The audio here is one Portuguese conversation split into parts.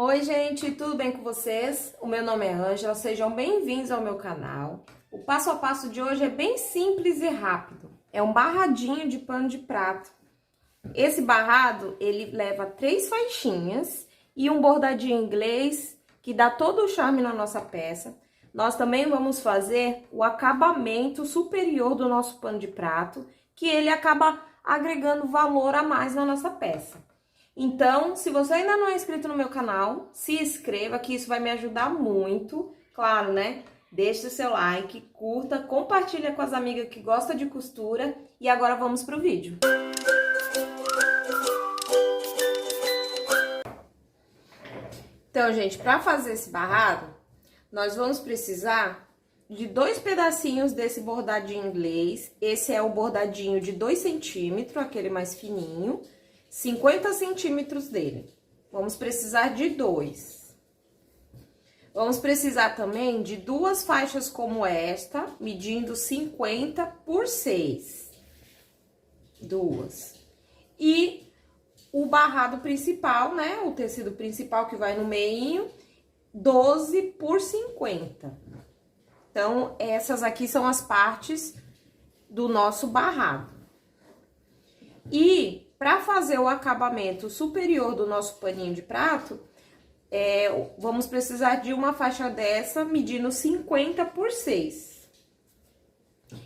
Oi, gente, tudo bem com vocês? O meu nome é Ângela, sejam bem-vindos ao meu canal. O passo a passo de hoje é bem simples e rápido. É um barradinho de pano de prato. Esse barrado, ele leva 3 faixinhas e um bordadinho inglês que dá todo o charme na nossa peça. Nós também vamos fazer o acabamento superior do nosso pano de prato, que ele acaba agregando valor a mais na nossa peça. Então, se você ainda não é inscrito no meu canal, se inscreva, que isso vai me ajudar muito. Claro, né? Deixe o seu like, curta, compartilha com as amigas que gostam de costura. E agora vamos pro vídeo. Então, gente, para fazer esse barrado, nós vamos precisar de 2 pedacinhos desse bordadinho inglês. Esse é o bordadinho de 2 centímetros, aquele mais fininho. 50 centímetros dele. Vamos precisar de 2. Vamos precisar também de 2 faixas como esta, medindo 50 por 6. 2. E o barrado principal, né? O tecido principal que vai no meinho, 12 por 50. Então, essas aqui são as partes do nosso barrado. E para fazer o acabamento superior do nosso paninho de prato, vamos precisar de uma faixa dessa, medindo 50 por 6.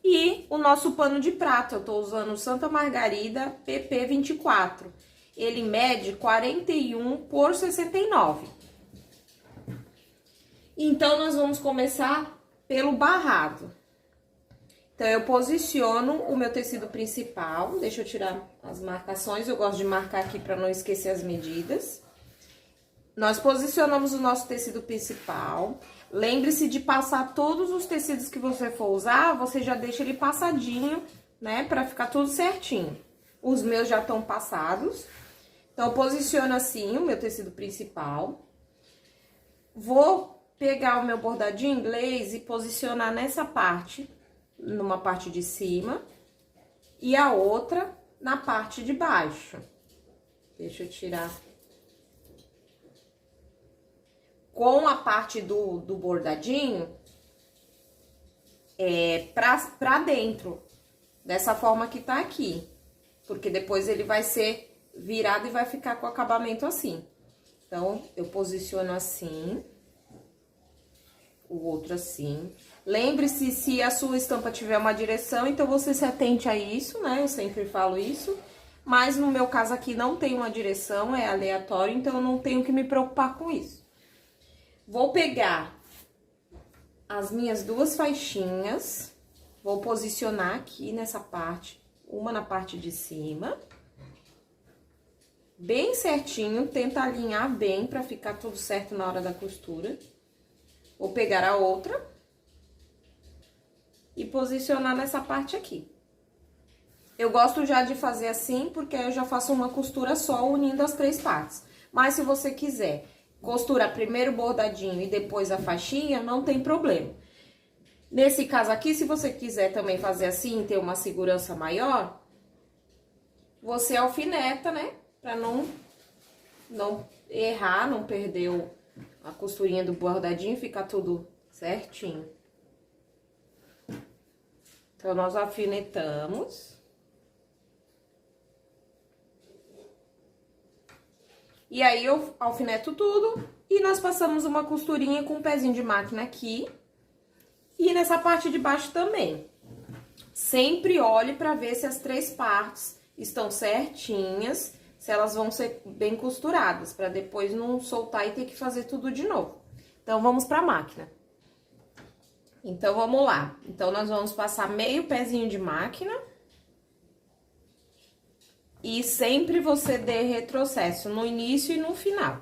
E o nosso pano de prato, eu tô usando o Santa Margarida PP 24. Ele mede 41 por 69. Então, nós vamos começar pelo barrado. Então, eu posiciono o meu tecido principal, deixa eu tirar as marcações, eu gosto de marcar aqui para não esquecer as medidas. Nós posicionamos o nosso tecido principal, lembre-se de passar todos os tecidos que você for usar, você já deixa ele passadinho, né, para ficar tudo certinho. Os meus já estão passados, então, eu posiciono assim o meu tecido principal. Vou pegar o meu bordadinho inglês e posicionar nessa parte, numa parte de cima, e a outra na parte de baixo. Deixa eu tirar. Com a parte do bordadinho, pra dentro, dessa forma que tá aqui. Porque depois ele vai ser virado e vai ficar com o acabamento assim. Então, eu posiciono assim, o outro assim. Lembre-se, se a sua estampa tiver uma direção, então você se atente a isso, né? Eu sempre falo isso. Mas no meu caso aqui não tem uma direção, é aleatório, então eu não tenho que me preocupar com isso. Vou pegar as minhas 2 faixinhas, vou posicionar aqui nessa parte, uma na parte de cima. Bem certinho, tenta alinhar bem pra ficar tudo certo na hora da costura. Vou pegar a outra e posicionar nessa parte aqui. Eu gosto já de fazer assim, porque aí eu já faço uma costura só, unindo as 3 partes. Mas se você quiser costurar primeiro o bordadinho e depois a faixinha, não tem problema. Nesse caso aqui, se você quiser também fazer assim, ter uma segurança maior, você alfineta, né? Pra não errar, não perder a costurinha do bordadinho, ficar tudo certinho. Então, nós alfinetamos. E aí, eu alfineto tudo e nós passamos uma costurinha com um pezinho de máquina aqui. E nessa parte de baixo também. Sempre olhe pra ver se as 3 partes estão certinhas, se elas vão ser bem costuradas, pra depois não soltar e ter que fazer tudo de novo. Então, vamos pra máquina. Então, vamos lá. Então, nós vamos passar meio pezinho de máquina. E sempre você dê retrocesso no início e no final.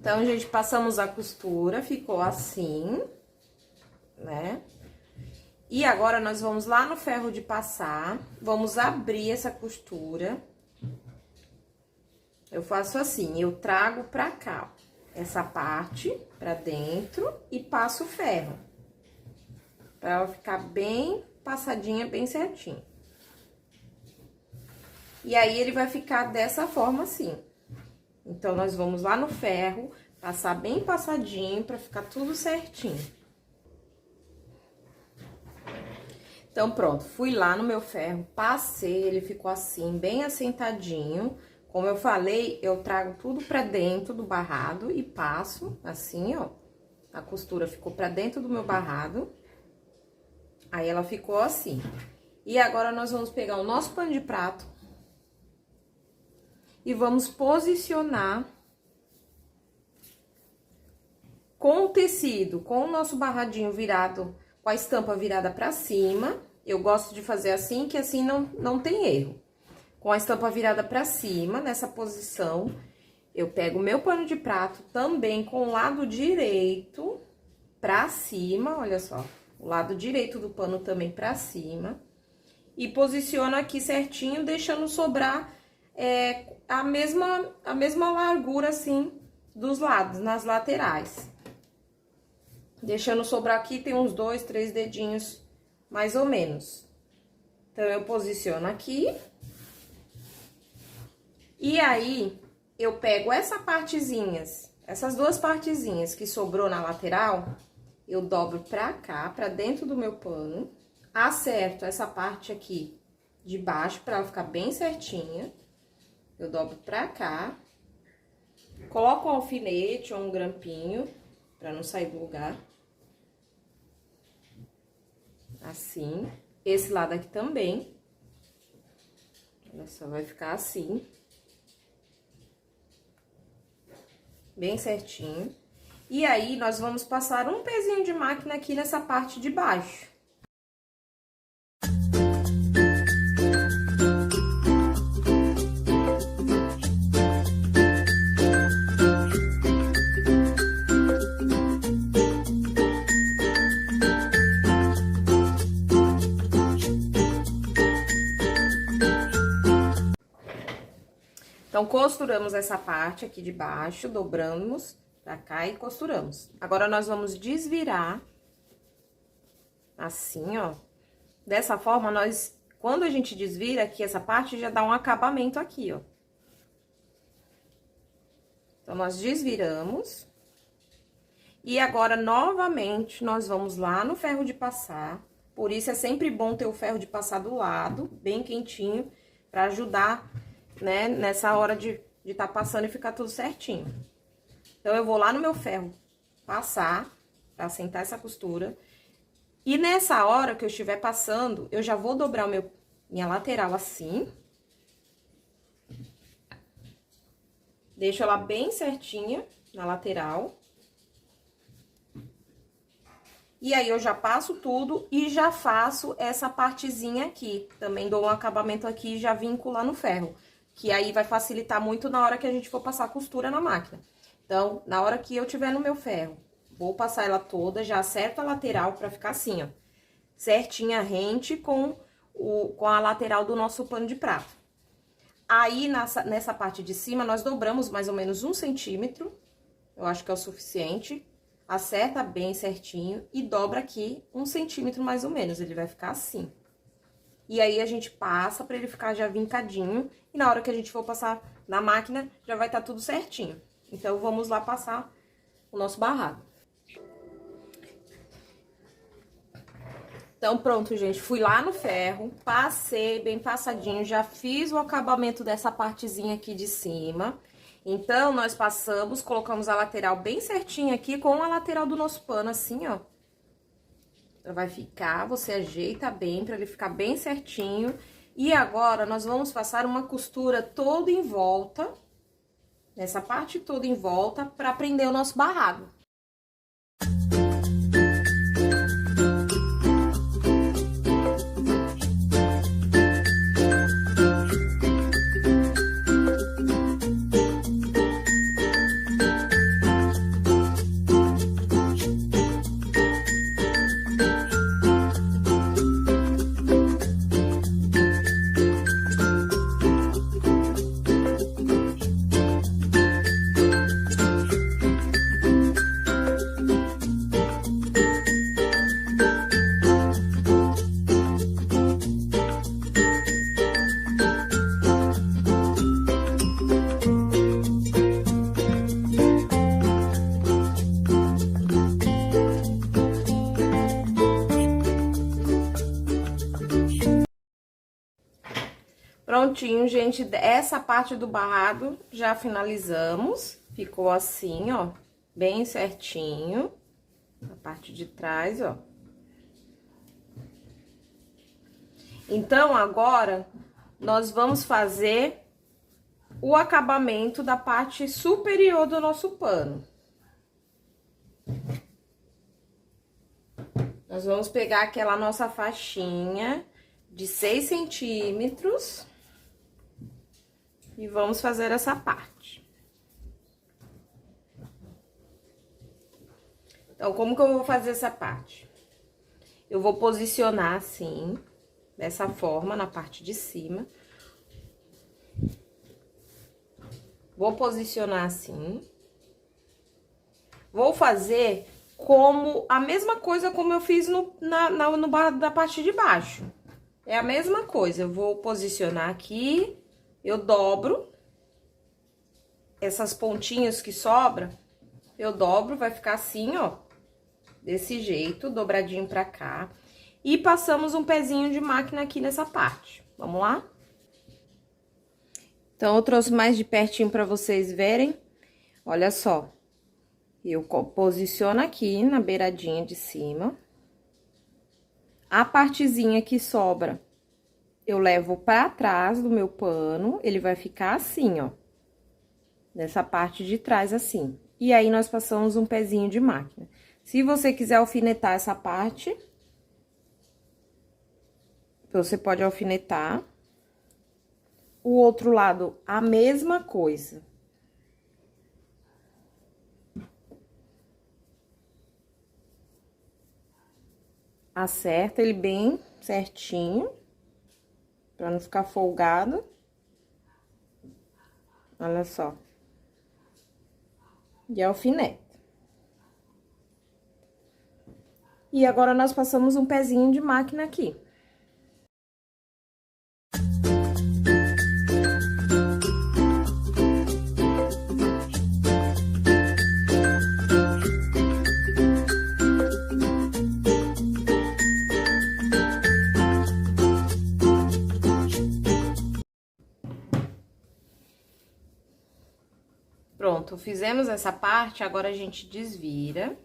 Então, gente, passamos a costura, ficou assim, né? E agora, nós vamos lá no ferro de passar, vamos abrir essa costura. Eu faço assim, eu trago pra cá, ó, essa parte pra dentro e passo o ferro. Pra ela ficar bem passadinha, bem certinho. E aí, ele vai ficar dessa forma assim. Então, nós vamos lá no ferro, passar bem passadinho pra ficar tudo certinho. Então, pronto, fui lá no meu ferro, passei, ele ficou assim, bem assentadinho. Como eu falei, eu trago tudo pra dentro do barrado e passo assim, ó. A costura ficou pra dentro do meu barrado. Aí, ela ficou assim. E agora, nós vamos pegar o nosso pano de prato e vamos posicionar com o tecido, com o nosso barradinho virado, com a estampa virada pra cima. Eu gosto de fazer assim, que assim não tem erro. Com a estampa virada pra cima, nessa posição, eu pego o meu pano de prato também com o lado direito pra cima, olha só. O lado direito do pano também pra cima. E posiciono aqui certinho, deixando sobrar a mesma largura, assim, dos lados, nas laterais. Deixando sobrar aqui, tem uns 2, 3 dedinhos, mais ou menos. Então, eu posiciono aqui. E aí, eu pego essas duas partezinhas que sobrou na lateral, eu dobro pra cá, pra dentro do meu pano. Acerto essa parte aqui de baixo, pra ela ficar bem certinha. Eu dobro pra cá. Coloco um alfinete ou um grampinho, pra não sair do lugar. Assim. Esse lado aqui também. Olha só, vai ficar assim. Bem certinho. E aí, nós vamos passar um pezinho de máquina aqui nessa parte de baixo. Então, costuramos essa parte aqui de baixo, dobramos pra cá e costuramos. Agora, nós vamos desvirar, assim, ó. Dessa forma, quando a gente desvira aqui, essa parte já dá um acabamento aqui, ó. Então, nós desviramos. E agora, novamente, nós vamos lá no ferro de passar. Por isso, é sempre bom ter o ferro de passar do lado, bem quentinho, pra ajudar, né, nessa hora de tá passando e ficar tudo certinho. Então, eu vou lá no meu ferro passar, pra assentar essa costura. E nessa hora que eu estiver passando, eu já vou dobrar minha lateral assim. Deixo ela bem certinha na lateral. E aí, eu já passo tudo e já faço essa partezinha aqui. Também dou um acabamento aqui e já vinco lá no ferro. Que aí vai facilitar muito na hora que a gente for passar a costura na máquina. Então, na hora que eu tiver no meu ferro, vou passar ela toda, já acerto a lateral pra ficar assim, ó. Certinha, rente com a lateral do nosso pano de prato. Aí, nessa parte de cima, nós dobramos mais ou menos 1 centímetro. Eu acho que é o suficiente. Acerta bem certinho e dobra aqui 1 centímetro mais ou menos. Ele vai ficar assim. E aí, a gente passa pra ele ficar já vincadinho. E na hora que a gente for passar na máquina, já vai estar tudo certinho. Então, vamos lá passar o nosso barrado. Então, pronto, gente. Fui lá no ferro, passei bem passadinho, já fiz o acabamento dessa partezinha aqui de cima. Então, nós passamos, colocamos a lateral bem certinha aqui com a lateral do nosso pano, assim, ó. Vai ficar, você ajeita bem pra ele ficar bem certinho. E agora, nós vamos passar uma costura toda em volta, nessa parte toda em volta, pra prender o nosso barrado. Prontinho, gente, essa parte do barrado já finalizamos. Ficou assim, ó, bem certinho. A parte de trás, ó. Então, agora, nós vamos fazer o acabamento da parte superior do nosso pano. Nós vamos pegar aquela nossa faixinha de 6 centímetros e vamos fazer essa parte. Então, como que eu vou fazer essa parte? Eu vou posicionar assim, dessa forma, na parte de cima. Vou posicionar assim. Vou fazer como a mesma coisa como eu fiz na parte de baixo. É a mesma coisa, eu vou posicionar aqui, eu dobro. Essas pontinhas que sobram, eu dobro, vai ficar assim, ó. Desse jeito, dobradinho pra cá. E passamos um pezinho de máquina aqui nessa parte. Vamos lá? Então, eu trouxe mais de pertinho pra vocês verem. Olha só. Eu posiciono aqui na beiradinha de cima. A partezinha que sobra, eu levo pra trás do meu pano. Ele vai ficar assim, ó. Nessa parte de trás, assim. E aí, nós passamos um pezinho de máquina. Se você quiser alfinetar essa parte, você pode alfinetar. O outro lado, a mesma coisa. Acerta ele bem certinho, pra não ficar folgado. Olha só. E alfineta. E agora, nós passamos um pezinho de máquina aqui. Pronto, fizemos essa parte, agora a gente desvira.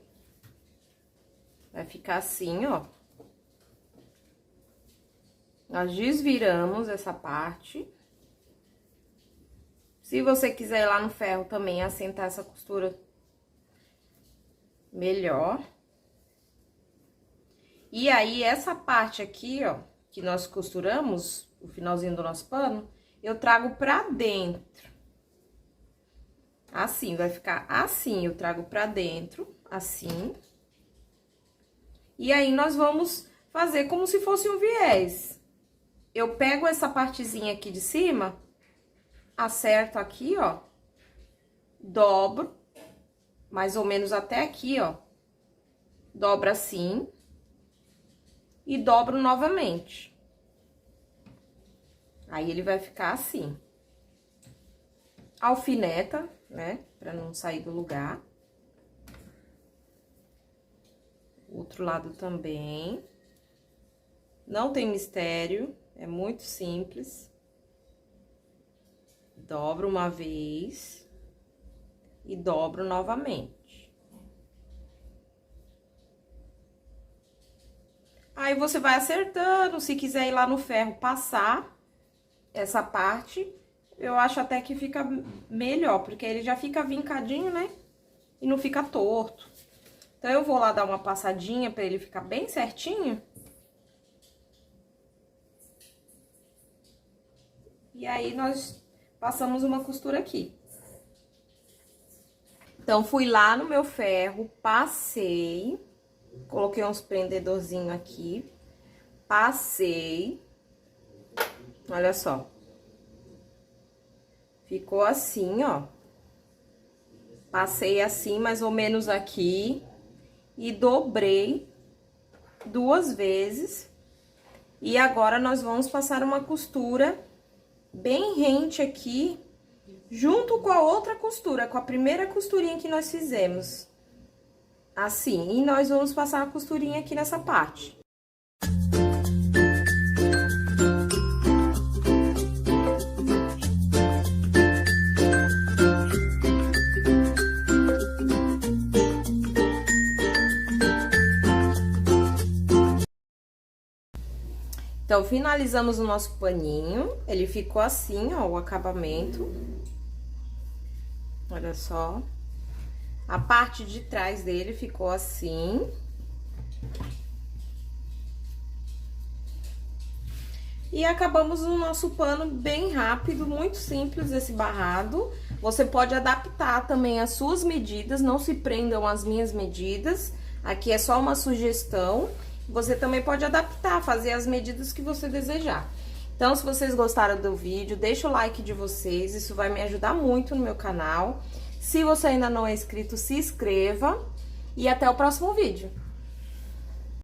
Vai ficar assim, ó. Nós desviramos essa parte. Se você quiser ir lá no ferro também assentar essa costura, melhor. E aí, essa parte aqui, ó, que nós costuramos, o finalzinho do nosso pano, eu trago pra dentro. Assim, vai ficar assim, eu trago pra dentro, assim. E aí, nós vamos fazer como se fosse um viés. Eu pego essa partezinha aqui de cima, acerto aqui, ó, dobro, mais ou menos até aqui, ó. Dobro assim. E dobro novamente. Aí, ele vai ficar assim. Alfineta, né? Pra não sair do lugar. Outro lado também. Não tem mistério, é muito simples. Dobro uma vez. E dobro novamente. Aí, você vai acertando, se quiser ir lá no ferro passar essa parte, eu acho até que fica melhor, porque ele já fica vincadinho, né? E não fica torto. Então, eu vou lá dar uma passadinha pra ele ficar bem certinho. E aí, nós passamos uma costura aqui. Então, fui lá no meu ferro, passei, coloquei uns prendedorzinhos aqui, passei, olha só. Ficou assim, ó. Passei assim, mais ou menos aqui. E dobrei 2 vezes. E agora, nós vamos passar uma costura bem rente aqui, junto com a outra costura, com a primeira costurinha que nós fizemos. Assim, e nós vamos passar a costurinha aqui nessa parte. Então, finalizamos o nosso paninho. Ele ficou assim, ó, o acabamento. Olha só. A parte de trás dele ficou assim. E acabamos o nosso pano bem rápido, muito simples esse barrado. Você pode adaptar também as suas medidas, não se prendam às minhas medidas. Aqui é só uma sugestão. Você também pode adaptar, fazer as medidas que você desejar. Então, se vocês gostaram do vídeo, deixa o like de vocês, isso vai me ajudar muito no meu canal. Se você ainda não é inscrito, se inscreva e até o próximo vídeo.